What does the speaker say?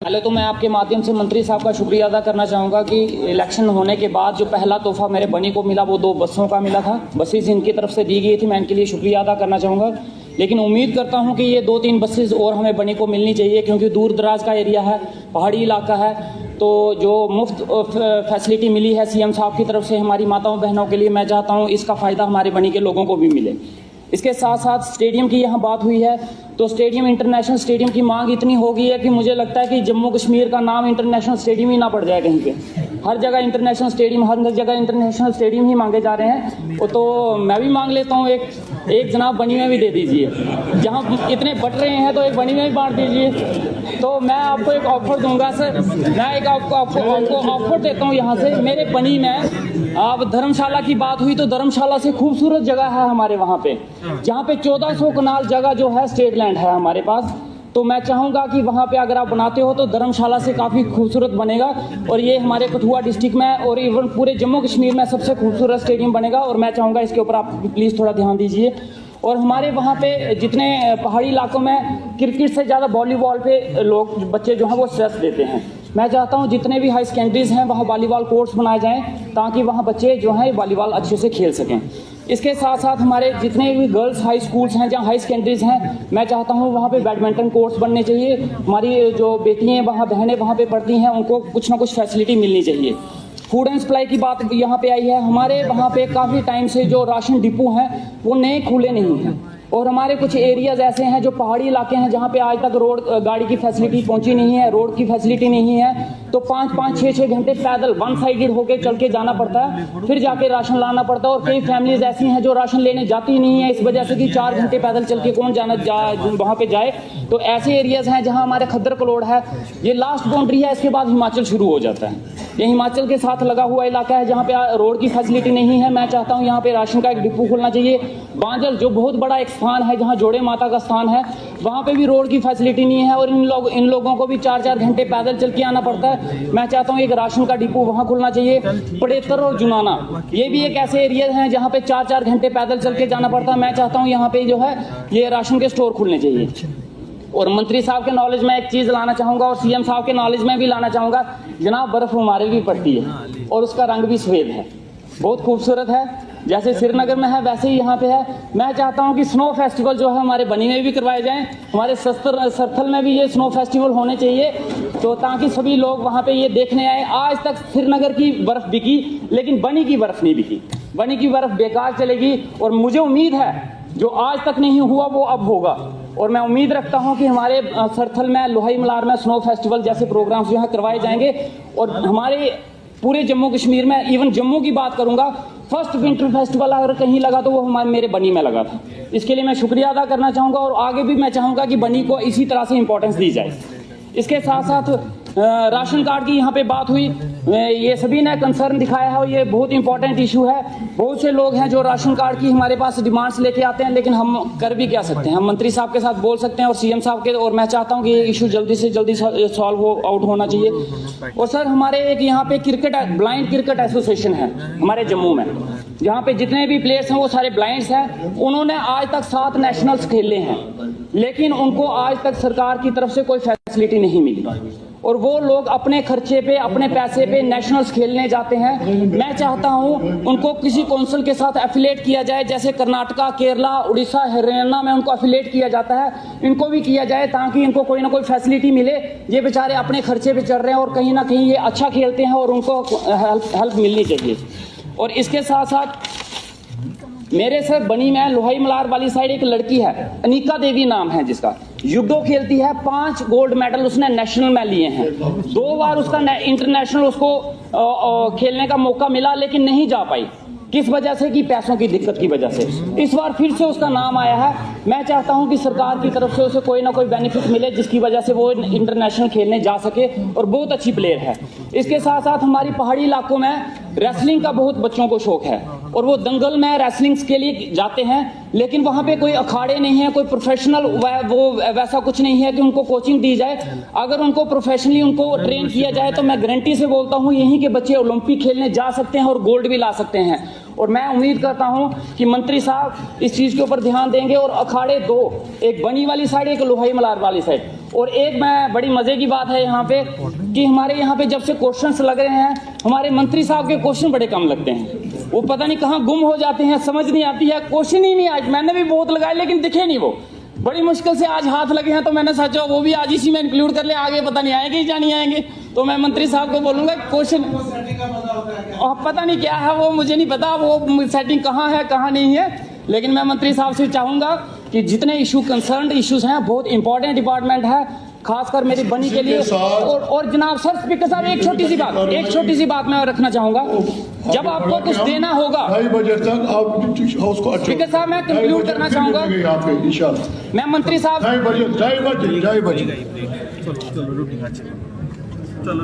पहले तो मैं आपके माध्यम से मंत्री साहब का शुक्रिया अदा करना चाहूँगा कि इलेक्शन होने के बाद जो पहला तोहफा मेरे बनी को मिला वो 2 बसों का मिला था। बसेस इनकी तरफ से दी गई थी, मैं इनके लिए शुक्रिया अदा करना चाहूँगा। लेकिन उम्मीद करता हूँ कि ये 2-3 बसेस और हमें बनी को मिलनी चाहिए, क्योंकि दूर दराज का एरिया है, पहाड़ी इलाका है। तो जो मुफ्त फैसिलिटी मिली है सीएम साहब की तरफ से हमारी माताओं बहनों के लिए, मैं चाहता हूँ इसका फ़ायदा हमारे बनी के लोगों को भी मिले। इसके साथ साथ स्टेडियम की यहाँ बात हुई है, तो स्टेडियम, इंटरनेशनल स्टेडियम की मांग इतनी हो गई है कि मुझे लगता है कि जम्मू कश्मीर का नाम इंटरनेशनल स्टेडियम ही ना पड़ जाए कहीं पे। हर जगह इंटरनेशनल स्टेडियम, हर जगह इंटरनेशनल स्टेडियम ही मांगे जा रहे हैं। वो तो मैं भी मांग लेता हूँ, एक जनाब बनी में भी दे दीजिए। जहाँ इतने बट रहे हैं तो एक बनी में भी बांट दीजिए। तो मैं आपको एक ऑफर दूंगा सर, मैं एक आपको ऑफर देता हूँ यहाँ से। मेरे बनी में अब धर्मशाला की बात हुई तो धर्मशाला से खूबसूरत जगह है हमारे वहाँ पे, जहाँ पे 1400 कनाल जगह जो है स्टेट लैंड है हमारे पास। तो मैं चाहूँगा कि वहाँ पे अगर आप बनाते हो तो धर्मशाला से काफ़ी खूबसूरत बनेगा, और ये हमारे कठुआ डिस्ट्रिक्ट में और इवन पूरे जम्मू कश्मीर में सबसे खूबसूरत स्टेडियम बनेगा। और मैं चाहूँगा इसके ऊपर आप प्लीज़ थोड़ा ध्यान दीजिए। और हमारे वहाँ पे जितने पहाड़ी इलाकों में क्रिकेट से ज़्यादा वॉलीबॉल पे लोग, बच्चे जो हैं वो स्ट्रेस देते हैं। मैं चाहता हूँ जितने भी हाई सेकेंडरीज हैं वहाँ वॉलीबॉल कोर्ट्स बनाए जाएँ, ताकि वहाँ बच्चे जो हैं वॉलीबॉल अच्छे से खेल सकें। इसके साथ साथ हमारे जितने भी गर्ल्स हाई स्कूल्स हैं, जहाँ हाई सेकेंडरीज हैं, मैं चाहता हूँ वहाँ पे बैडमिंटन कोर्ट्स बनने चाहिए। हमारी जो बेटियाँ वहाँ, बहनें वहाँ पे पढ़ती हैं, उनको कुछ ना कुछ फैसिलिटी मिलनी चाहिए। फूड एंड सप्लाई की बात यहाँ पे आई है। हमारे वहाँ पे काफ़ी टाइम से जो राशन डिपो हैं वो नए खुले नहीं हैं, और हमारे कुछ एरियाज ऐसे हैं जो पहाड़ी इलाके हैं जहाँ पे आज तक रोड, गाड़ी की फैसिलिटी पहुँची नहीं है, रोड की फैसिलिटी नहीं है। तो 5-5, 6-6 घंटे पैदल वन साइडेड होके चल के जाना पड़ता है, फिर जाके राशन लाना पड़ता है। और कई फैमिलीज ऐसी हैं जो राशन लेने जाती नहीं है, इस वजह से कि 4 घंटे पैदल चल के कौन वहाँ पे जाए। तो ऐसे एरियाज हैं जहाँ हमारे खद्दर कलोड़ है, ये लास्ट बाउंड्री है, इसके बाद हिमाचल शुरू हो जाता है। ये हिमाचल के साथ लगा हुआ इलाका है जहाँ पे रोड की फैसिलिटी नहीं है। मैं चाहता हूँ यहाँ पे राशन का एक डिपो खुलना चाहिए। बांजल जो बहुत बड़ा एक स्थान है जहाँ जोड़े माता का स्थान है, वहाँ पे भी रोड की फैसिलिटी नहीं है, और इन लोगों को भी 4-4 घंटे पैदल चल के आना पड़ता है। मैं चाहता हूँ एक राशन का डिपो वहाँ खुलना चाहिए। पड़ेतर और जुनाना, ये भी एक ऐसे एरिया हैं जहाँ पे 4-4 घंटे पैदल चल के जाना पड़ता है। मैं चाहता हूँ यहाँ पे जो है ये राशन के स्टोर खुलने चाहिए। और मंत्री साहब के नॉलेज में एक चीज़ लाना चाहूँगा, और सीएम साहब के नॉलेज में भी लाना चाहूँगा। जनाब, बर्फ़ हमारे भी पड़ती है और उसका रंग भी सफ़ेद है, बहुत खूबसूरत है। जैसे श्रीनगर में है वैसे ही यहाँ पे है। मैं चाहता हूँ कि स्नो फेस्टिवल जो है हमारे बनी में भी करवाए जाएं, हमारे सरथल में भी ये स्नो फेस्टिवल होने चाहिए, तो ताकि सभी लोग वहाँ पे ये देखने आए। आज तक श्रीनगर की बर्फ़ बिकी, लेकिन बनी की बर्फ़ नहीं बिकी। बनी की बर्फ़ बेकार चलेगी, और मुझे उम्मीद है जो आज तक नहीं हुआ वो अब होगा। और मैं उम्मीद रखता हूं कि हमारे सरथल में, लोहाई मलार में स्नो फेस्टिवल जैसे प्रोग्राम्स जो है करवाए जाएंगे। और हमारे पूरे जम्मू कश्मीर में, इवन जम्मू की बात करूंगा, फर्स्ट विंटर फेस्टिवल अगर कहीं लगा तो वो मेरे बनी में लगा था। इसके लिए मैं शुक्रिया अदा करना चाहूँगा, और आगे भी मैं चाहूँगा कि बनी को इसी तरह से इंपॉर्टेंस दी जाए। इसके साथ साथ राशन कार्ड की यहाँ पे बात हुई, ये सभी ने कंसर्न दिखाया है, और ये बहुत इंपॉर्टेंट इशू है। बहुत से लोग हैं जो राशन कार्ड की हमारे पास डिमांड्स लेके आते हैं, लेकिन हम कर भी क्या सकते हैं। हम मंत्री साहब के साथ बोल सकते हैं और सीएम साहब के, और मैं चाहता हूँ कि ये इशू जल्दी से जल्दी सॉल्व आउट होना चाहिए। और सर, हमारे एक यहाँ पे ब्लाइंड क्रिकेट एसोसिएशन है हमारे जम्मू में, जहाँ पे जितने भी प्लेयर्स हैं वो सारे ब्लाइंड्स हैं। उन्होंने आज तक 7 नेशनल्स खेले हैं, लेकिन उनको आज तक सरकार की तरफ से कोई फैसिलिटी नहीं मिली, और वो लोग अपने खर्चे पे, अपने पैसे पे नेशनल्स खेलने जाते हैं। मैं चाहता हूं उनको किसी काउंसिल के साथ एफिलेट किया जाए, जैसे कर्नाटका, केरला, उड़ीसा, हरियाणा में उनको एफिलेट किया जाता है, इनको भी किया जाए, ताकि इनको कोई ना कोई फैसिलिटी मिले। ये बेचारे अपने खर्चे पे चल रहे हैं, और कहीं ना कहीं ये अच्छा खेलते हैं, और उनको हेल्प मिलनी चाहिए। और इसके साथ साथ मेरे सर बनी में लोहाई मलार वाली साइड एक लड़की है, अनिका देवी नाम है जिसका, जुडो खेलती है। 5 गोल्ड मेडल उसने नेशनल में लिए हैं। 2 बार उसका इंटरनेशनल उसको खेलने का मौका मिला, लेकिन नहीं जा पाई। किस वजह से? कि पैसों की दिक्कत की वजह से। इस बार फिर से उसका नाम आया है। मैं चाहता हूं कि सरकार की तरफ से उसे कोई ना कोई बेनिफिट मिले, जिसकी वजह से वो इंटरनेशनल खेलने जा सके, और बहुत अच्छी प्लेयर है। इसके साथ साथ हमारी पहाड़ी इलाकों में रेसलिंग का बहुत बच्चों को शौक है, और वो दंगल में रेसलिंग के लिए जाते हैं, लेकिन वहाँ पे कोई अखाड़े नहीं है, कोई प्रोफेशनल वो वैसा कुछ नहीं है कि उनको कोचिंग दी जाए। अगर उनको प्रोफेशनली उनको ट्रेन किया जाए तो मैं गारंटी से बोलता हूँ यहीं के बच्चे ओलंपिक खेलने जा सकते हैं और गोल्ड भी ला सकते हैं। और मैं उम्मीद करता हूं कि मंत्री साहब इस चीज़ के ऊपर ध्यान देंगे, और अखाड़े 2, एक बनी वाली साइड, एक लोहाई मलार वाली साइड, और एक मैं बड़ी मजे की बात है यहाँ पे कि हमारे यहाँ पे जब से क्वेश्चंस लग रहे हैं, हमारे मंत्री साहब के क्वेश्चन बड़े कम लगते हैं। वो पता नहीं कहाँ गुम हो जाते हैं, समझ नहीं आती है, क्वेश्चन ही नहीं आज। मैंने भी बहुत लगाए लेकिन दिखे नहीं, वो बड़ी मुश्किल से आज हाथ लगे हैं, तो मैंने सोचा वो भी आज इसी में इंक्लूड कर ले, आगे पता नहीं आएंगे या नहीं आएंगे। तो मैं मंत्री साहब को बोलूंगा क्वेश्चन पता नहीं क्या है, वो मुझे नहीं पता वो सेटिंग कहाँ है कहाँ नहीं है, लेकिन मैं मंत्री साहब से चाहूंगा कि जितने इशू कंसर्न इश्यूज हैं, बहुत इंपॉर्टेंट डिपार्टमेंट है, खासकर मेरी बनी के लिए। और जनाब सर स्पीकर साहब एक छोटी सी बात मैं रखना चाहूंगा, जब आपको कुछ देना होगा 2:30 बजे तक आप हाउस को स्पीकर साहब मैं कंक्लूड करना चाहूंगा, मैं मंत्री साहब 2:30 बजे चलो